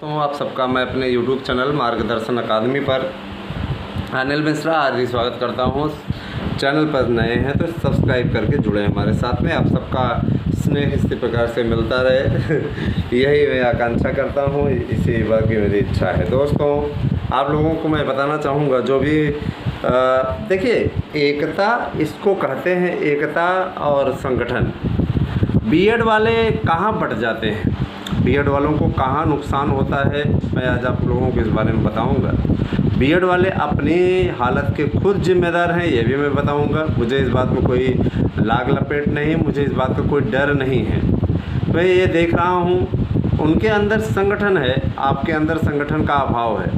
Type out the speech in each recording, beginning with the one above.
तो आप सबका मैं अपने YouTube चैनल मार्गदर्शन अकादमी पर अनिल मिश्रा हार्दिक स्वागत करता हूँ। चैनल पर नए हैं तो सब्सक्राइब करके जुड़े हमारे साथ में। आप सबका स्नेह इसी प्रकार से मिलता रहे यही मैं आकांक्षा करता हूँ, इसी बात की मेरी इच्छा है। दोस्तों, आप लोगों को मैं बताना चाहूँगा, जो भी देखिए, एकता इसको कहते हैं, एकता और संगठन। बीएड वाले कहाँ बट जाते हैं, बीएड वालों को कहाँ नुकसान होता है, मैं आज आप लोगों को इस बारे में बताऊंगा। बीएड वाले अपनी हालत के खुद जिम्मेदार हैं, ये भी मैं बताऊंगा। मुझे इस बात में कोई लाग लपेट नहीं, मुझे इस बात का कोई डर नहीं है। मैं ये देख रहा हूँ उनके अंदर संगठन है, आपके अंदर संगठन का अभाव है।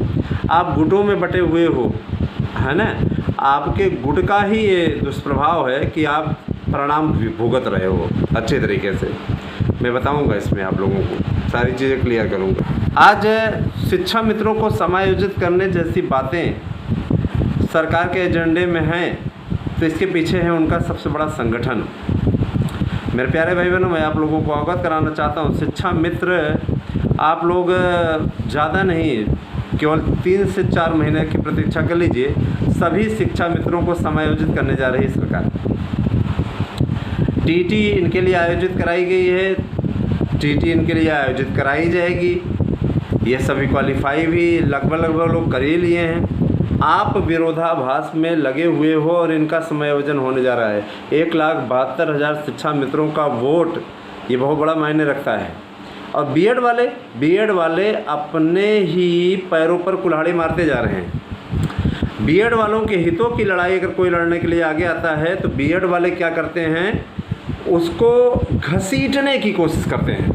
आप गुटों में बटे हुए हो, है ना। आपके गुट का ही ये दुष्प्रभाव है कि आप परिणाम भुगत रहे हो अच्छे तरीके से। मैं बताऊंगा इसमें, आप लोगों को सारी चीज़ें क्लियर करूंगा। आज शिक्षा मित्रों को समायोजित करने जैसी बातें सरकार के एजेंडे में हैं, तो इसके पीछे है उनका सबसे बड़ा संगठन। मेरे प्यारे भाई बहनों, मैं आप लोगों को अवगत कराना चाहता हूँ, शिक्षा मित्र आप लोग ज़्यादा नहीं, केवल 3 से 4 महीने की प्रतीक्षा कर लीजिए। सभी शिक्षा मित्रों को समायोजित करने जा रही है सरकार। टीटी इनके लिए आयोजित कराई गई है, टीटी इनके लिए आयोजित कराई जाएगी। ये सभी क्वालिफाई भी लगभग लोग कर ही लिए हैं। आप विरोधाभास में लगे हुए हो और इनका समायोजन होने जा रहा है। 1,72,000 शिक्षा मित्रों का वोट, ये बहुत बड़ा मायने रखता है। और बीएड वाले अपने ही पैरों पर कुल्हाड़ी मारते जा रहे हैं। बीएड वालों के हितों की लड़ाई अगर कोई लड़ने के लिए आगे आता है, तो बीएड वाले क्या करते हैं, उसको घसीटने की कोशिश करते हैं,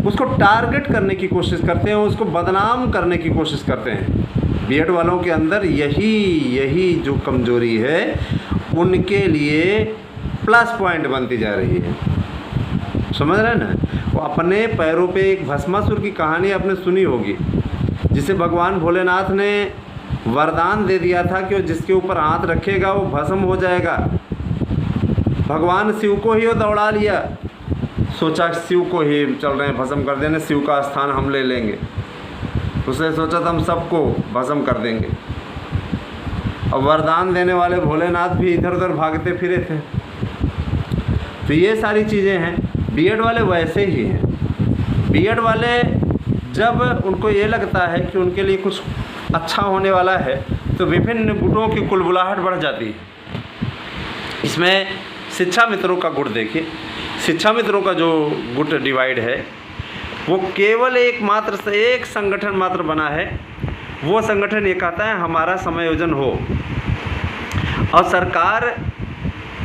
उसको टारगेट करने की कोशिश करते हैं, उसको बदनाम करने की कोशिश करते हैं। बीएड वालों के अंदर यही जो कमजोरी है, उनके लिए प्लस पॉइंट बनती जा रही है। समझ रहे हैं ना। वो अपने पैरों पे, एक भस्मासुर की कहानी आपने सुनी होगी, जिसे भगवान भोलेनाथ ने वरदान दे दिया था कि वो जिसके ऊपर हाथ रखेगा वो भस्म हो जाएगा। भगवान शिव को ही वो दौड़ा लिया, सोचा शिव को ही चल रहे हैं भस्म कर देने, शिव का स्थान हम ले लेंगे। उसने सोचा था हम सबको भस्म कर देंगे। और वरदान देने वाले भोलेनाथ भी इधर उधर भागते फिरे थे। तो ये सारी चीज़ें हैं। बीएड वाले वैसे ही हैं। बीएड वाले जब उनको ये लगता है कि उनके लिए कुछ अच्छा होने वाला है, तो विभिन्न गुटों की कुलबुलाहट बढ़ जाती है। इसमें शिक्षा मित्रों का गुट देखिए, शिक्षा मित्रों का जो गुट डिवाइड है, वो केवल एक संगठन मात्र बना है। वो संगठन ये कहता है हमारा समायोजन हो। और सरकार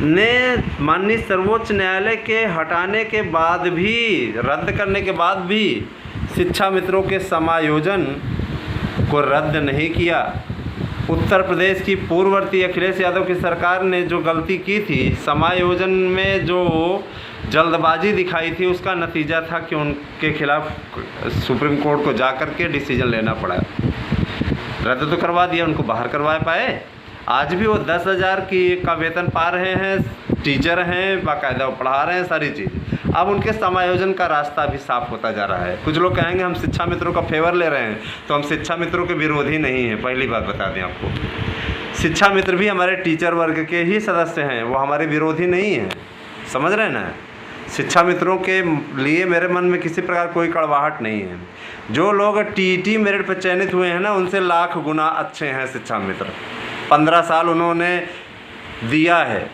ने माननीय सर्वोच्च न्यायालय के हटाने के बाद भी, रद्द करने के बाद भी, शिक्षा मित्रों के समायोजन को रद्द नहीं किया। उत्तर प्रदेश की पूर्ववर्ती अखिलेश यादव की सरकार ने जो गलती की थी, समायोजन में जो जल्दबाजी दिखाई थी, उसका नतीजा था कि उनके खिलाफ सुप्रीम कोर्ट को जाकर के डिसीजन लेना पड़ा। रद्द तो करवा दिया, उनको बाहर करवा पाए। आज भी वो 10,000 का वेतन पा रहे हैं, टीचर हैं, बाकायदा वो पढ़ा रहे हैं, सारी चीज़। अब उनके समायोजन का रास्ता भी साफ होता जा रहा है। कुछ लोग कहेंगे हम शिक्षा मित्रों का फेवर ले रहे हैं, तो हम शिक्षा मित्रों के विरोधी नहीं हैं। पहली बात बता दें आपको, शिक्षा मित्र भी हमारे टीचर वर्ग के ही सदस्य हैं, वो हमारे विरोधी नहीं हैं। समझ रहे हैं ना। शिक्षा मित्रों के लिए मेरे मन में किसी प्रकार कोई कड़वाहट नहीं है। जो लोग टीटी मेरिट पर चयनित हुए हैं ना, उनसे लाख गुना अच्छे हैं शिक्षा मित्र। 15 साल उन्होंने दिया है,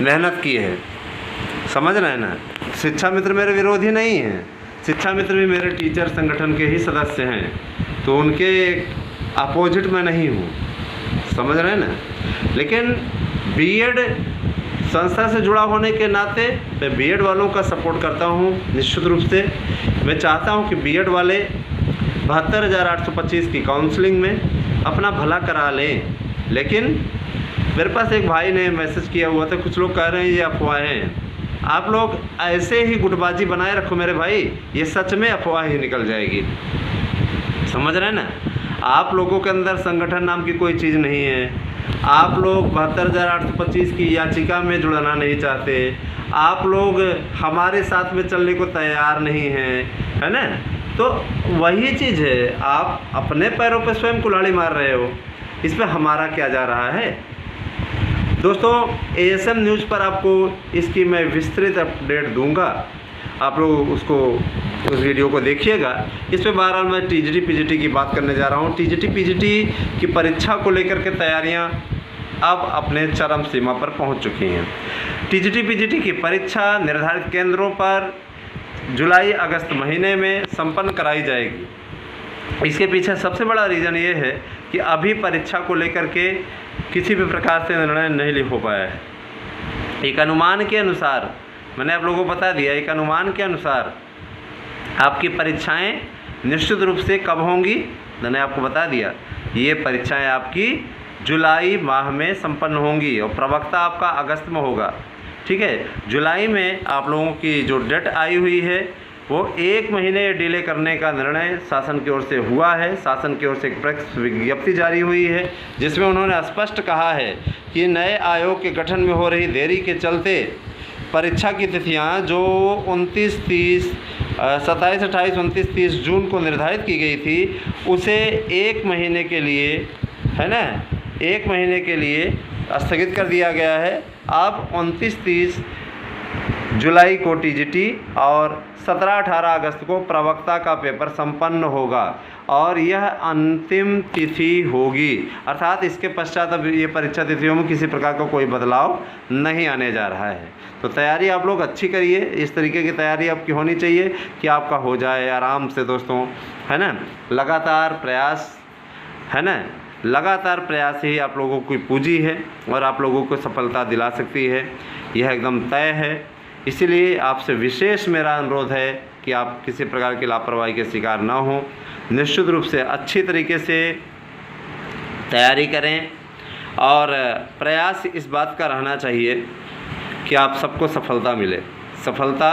मेहनत की है। समझ रहे हैं ना। शिक्षा मित्र मेरे विरोधी नहीं हैं, शिक्षा मित्र भी मेरे टीचर संगठन के ही सदस्य हैं, तो उनके अपोजिट में नहीं हूँ। समझ रहे हैं ना। लेकिन बीएड संस्था से जुड़ा होने के नाते मैं बीएड वालों का सपोर्ट करता हूँ निश्चित रूप से। मैं चाहता हूँ कि बीएड वाले 72,825 की काउंसलिंग में अपना भला करा लें। लेकिन मेरे पास एक भाई ने मैसेज किया हुआ था, कुछ लोग कह रहे हैं ये अफवाहें हैं। आप लोग ऐसे ही गुटबाजी बनाए रखो मेरे भाई, ये सच में अफवाह ही निकल जाएगी। समझ रहे हैं ना। आप लोगों के अंदर संगठन नाम की कोई चीज़ नहीं है। आप लोग 72,825 की याचिका में जुड़ना नहीं चाहते। आप लोग हमारे साथ में चलने को तैयार नहीं हैं, है ना। तो वही चीज़ है, आप अपने पैरों पे स्वयं कुल्हाड़ी मार रहे हो, इस पर हमारा क्या जा रहा है। दोस्तों ASM न्यूज़ पर आपको इसकी मैं विस्तृत अपडेट दूंगा, आप लोग उस वीडियो को देखिएगा। इस पर बहरहाल मैं TGT PGT की बात करने जा रहा हूँ। TGT PGT की परीक्षा को लेकर के तैयारियाँ अब अपने चरम सीमा पर पहुँच चुकी हैं। TGT PGT की परीक्षा निर्धारित केंद्रों पर जुलाई अगस्त महीने में संपन्न कराई जाएगी। इसके पीछे सबसे बड़ा रीज़न ये है कि अभी परीक्षा को लेकर के किसी भी प्रकार से निर्णय नहीं हो पाया है। एक अनुमान के अनुसार, मैंने आप लोगों को बता दिया, एक अनुमान के अनुसार आपकी परीक्षाएं निश्चित रूप से कब होंगी, मैंने आपको बता दिया, ये परीक्षाएं आपकी जुलाई माह में संपन्न होंगी और प्रवक्ता आपका अगस्त में होगा। ठीक है, जुलाई में आप लोगों की जो डेट आई हुई है वो 1 महीने डिले करने का निर्णय शासन की ओर से हुआ है। शासन की ओर से एक प्रेस विज्ञप्ति जारी हुई है जिसमें उन्होंने स्पष्ट कहा है कि नए आयोग के गठन में हो रही देरी के चलते परीक्षा की तिथियां जो 27, 28, 29, 30 जून को निर्धारित की गई थी उसे 1 महीने के लिए, है ना, 1 महीने के लिए स्थगित कर दिया गया है। अब 29-30 जुलाई को TGT और 17-18 अगस्त को प्रवक्ता का पेपर संपन्न होगा और यह अंतिम तिथि होगी, अर्थात इसके पश्चात अब ये परीक्षा तिथियों में किसी प्रकार का कोई बदलाव नहीं आने जा रहा है। तो तैयारी आप लोग अच्छी करिए, इस तरीके की तैयारी आपकी होनी चाहिए कि आपका हो जाए आराम से दोस्तों, है ना। लगातार प्रयास, है ना, लगातार प्रयास ही आप लोगों की पूंजी है और आप लोगों को सफलता दिला सकती है, यह एकदम तय है। इसीलिए आपसे विशेष मेरा अनुरोध है कि आप किसी प्रकार की लापरवाही के शिकार ना हों, निश्चित रूप से अच्छी तरीके से तैयारी करें और प्रयास इस बात का रहना चाहिए कि आप सबको सफलता मिले। सफलता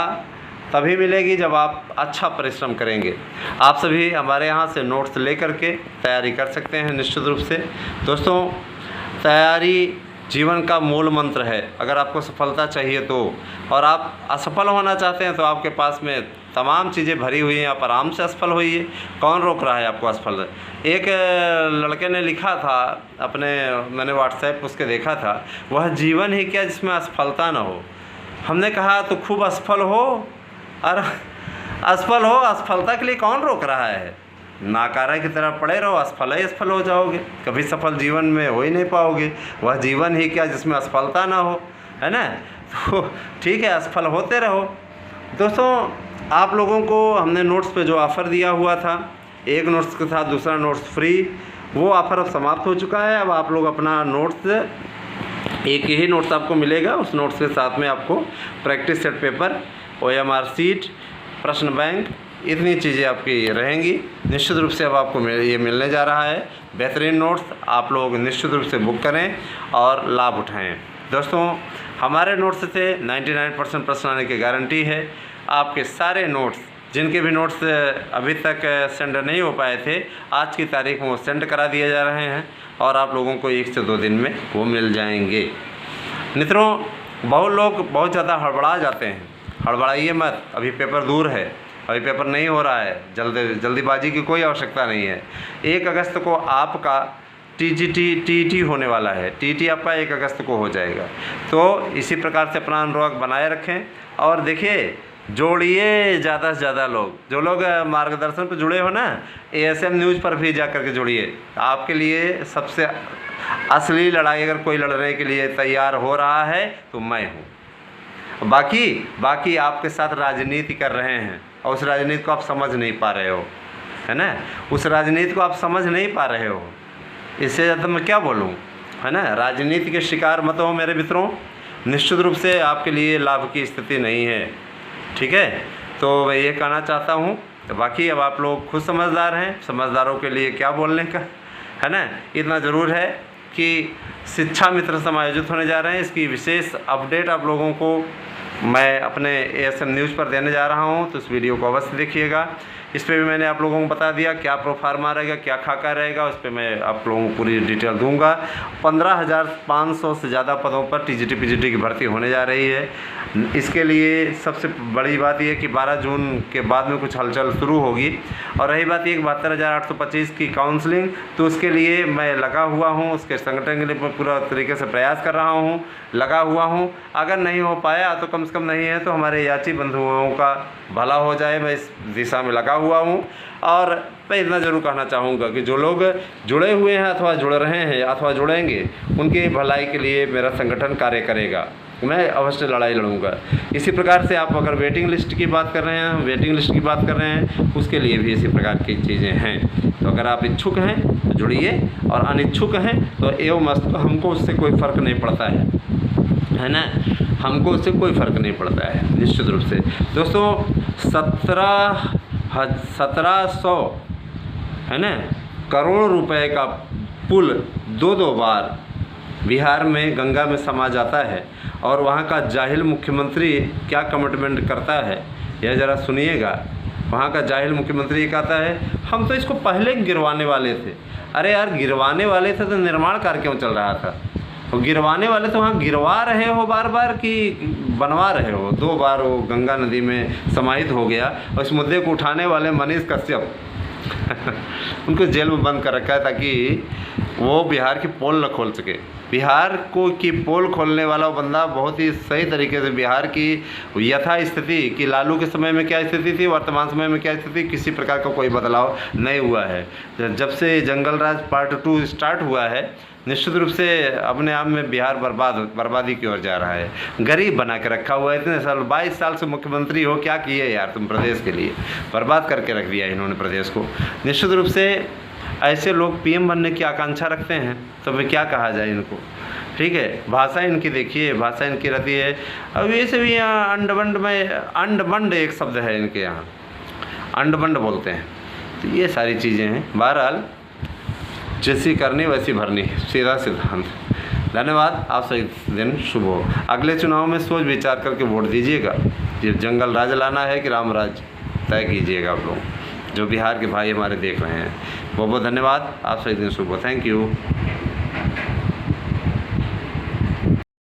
तभी मिलेगी जब आप अच्छा परिश्रम करेंगे। आप सभी हमारे यहाँ से नोट्स लेकर के तैयारी कर सकते हैं निश्चित रूप से। दोस्तों तैयारी जीवन का मूल मंत्र है। अगर आपको सफलता चाहिए तो, और आप असफल होना चाहते हैं तो आपके पास में तमाम चीज़ें भरी हुई हैं, आप आराम से असफल होइए। कौन रोक रहा है आपको असफल? एक लड़के ने लिखा था अपने, मैंने व्हाट्सएप उसके देखा था, वह जीवन ही क्या जिसमें असफलता ना हो। हमने कहा तो खूब असफल हो, और असफल हो, असफलता के लिए कौन रोक रहा है? नाकारा की तरह पड़े रहो, असफल ही असफल हो जाओगे, कभी सफल जीवन में हो ही नहीं पाओगे। वह जीवन ही क्या जिसमें असफलता ना हो, है ना। तो ठीक है, असफल होते रहो। दोस्तों आप लोगों को हमने नोट्स पे जो ऑफ़र दिया हुआ था, एक नोट्स के साथ दूसरा नोट्स फ्री, वो ऑफ़र अब समाप्त हो चुका है। अब आप लोग अपना नोट्स, एक ही नोट्स आपको मिलेगा, उस नोट्स के साथ में आपको practice set paper, OMR seat, प्रश्न बैंक, इतनी चीज़ें आपकी रहेंगी। निश्चित रूप से अब आपको ये मिलने जा रहा है। बेहतरीन नोट्स आप लोग निश्चित रूप से बुक करें और लाभ उठाएं। दोस्तों हमारे नोट्स से 99% प्रश्न आने की गारंटी है। आपके सारे नोट्स, जिनके भी नोट्स अभी तक सेंड नहीं हो पाए थे, आज की तारीख में वो सेंड करा दिए जा रहे हैं और आप लोगों को 1 से 2 दिन में वो मिल जाएंगे। मित्रों बहुत लोग बहुत ज़्यादा हड़बड़ा जाते हैं, हड़बड़ाइए मत, अभी पेपर दूर है, अभी पेपर नहीं हो रहा है, जल्दीबाजी की कोई आवश्यकता नहीं है। 1 अगस्त को आपका TGT होने वाला है, TT आपका 1 अगस्त को हो जाएगा। तो इसी प्रकार से अपना अनुराग बनाए रखें और देखिए जोड़िए ज़्यादा से ज़्यादा लोग, जो लोग मार्गदर्शन पर जुड़े हो ना, ASM न्यूज़ पर भी जा कर के जुड़िए। आपके लिए सबसे असली लड़ाई अगर कोई लड़ने के लिए तैयार हो रहा है तो मैं हूँ। बाकी आपके साथ राजनीति कर रहे हैं और उस राजनीति को आप समझ नहीं पा रहे हो, है ना, उस राजनीति को आप समझ नहीं पा रहे हो। इससे ज़्यादा मैं क्या बोलूँ, है ना। राजनीति के शिकार मत हो मेरे मित्रों, निश्चित रूप से आपके लिए लाभ की स्थिति नहीं है। ठीक है, तो मैं ये कहना चाहता हूँ। तो बाकी अब आप लोग खुद समझदार हैं, समझदारों के लिए क्या बोलने का, है ना। इतना ज़रूर है कि शिक्षा मित्र समायोजित होने जा रहे हैं, इसकी विशेष अपडेट आप लोगों को मैं अपने ASM न्यूज़ पर देने जा रहा हूं, तो इस वीडियो को अवश्य देखिएगा। इस पे भी मैंने आप लोगों को बता दिया क्या प्रोफार्मा रहेगा, क्या खाका रहेगा, उस पर मैं आप लोगों को पूरी डिटेल दूंगा। 15,500 से ज़्यादा पदों पर टीजीटी पीजीटी की भर्ती होने जा रही है। इसके लिए सबसे बड़ी बात यह कि 12 जून के बाद में कुछ हलचल शुरू होगी। और रही बात ये 72,825 की काउंसलिंग, तो उसके लिए मैं लगा हुआ हूँ, उसके संगठन के लिए पूरा तरीके से प्रयास कर रहा हूँ, लगा हुआ हूँ। अगर नहीं हो पाया तो कम से कम नहीं है तो हमारे याची बंधुओं का भला हो जाए, मैं इस दिशा में लगा हुआ हूँ। और मैं इतना ज़रूर कहना चाहूँगा कि जो लोग जुड़े हुए हैं अथवा जुड़ रहे हैं अथवा जुड़ेंगे, उनकी भलाई के लिए मेरा संगठन कार्य करेगा, मैं अवश्य लड़ाई लड़ूंगा। इसी प्रकार से आप अगर वेटिंग लिस्ट की बात कर रहे हैं, वेटिंग लिस्ट की बात कर रहे हैं, उसके लिए भी इसी प्रकार की चीज़ें हैं। तो अगर आप इच्छुक हैं तो जुड़िए, और अनिच्छुक हैं तो एवं हमको उससे कोई फ़र्क नहीं पड़ता है ना, हमको उससे कोई फ़र्क नहीं पड़ता है निश्चित रूप से। दोस्तों 1700 है ना करोड़ रुपए का पुल दो बार बिहार में गंगा में समा जाता है, और वहाँ का जाहिल मुख्यमंत्री क्या कमिटमेंट करता है यह ज़रा सुनिएगा। वहाँ का जाहिल मुख्यमंत्री कहता है हम तो इसको पहले गिरवाने वाले थे। अरे यार गिरवाने वाले थे तो निर्माण कार्य क्यों चल रहा था? तो गिरवाने वाले तो वहाँ गिरवा रहे हो बार बार कि बनवा रहे हो? 2 बार वो गंगा नदी में समाहित हो गया, और इस मुद्दे को उठाने वाले मनीष कश्यप उनको जेल में बंद कर रखा है ताकि वो बिहार की पोल न खोल सके। बिहार को की पोल खोलने वाला वो बंदा बहुत ही सही तरीके से बिहार की यथा स्थिति कि लालू के समय में क्या स्थिति थी, वर्तमान समय में क्या स्थिति, किसी प्रकार का कोई बदलाव नहीं हुआ है। जब से जंगल राज पार्ट 2 स्टार्ट हुआ है, निश्चित रूप से अपने आप में बिहार बर्बादी की ओर जा रहा है। गरीब बना के रखा हुआ है इतने साल, 22 साल से मुख्यमंत्री हो, क्या किए यार तुम प्रदेश के लिए? बर्बाद करके रख दिया इन्होंने प्रदेश को। निश्चित रूप से ऐसे लोग पीएम बनने की आकांक्षा रखते हैं तो मैं क्या कहा जाए इनको, ठीक है। भाषा इनकी देखिए, भाषा इनकी रहती है। अब वैसे भी यहाँ अंडबंड में अंडबंड एक शब्द है इनके यहाँ, अंडबंड बोलते हैं। तो ये सारी चीज़ें हैं। बहरहाल जैसी करनी वैसी भरनी, सीधा सिद्धांत। धन्यवाद, आप सही दिन शुभ हो। अगले चुनाव में सोच विचार करके वोट दीजिएगा। ये जंगल राज लाना है कि राम राज, तय कीजिएगा आप लोग, जो बिहार के भाई हमारे देख रहे हैं। बहुत बहुत धन्यवाद, आप सही दिन शुभ हो। Thank you.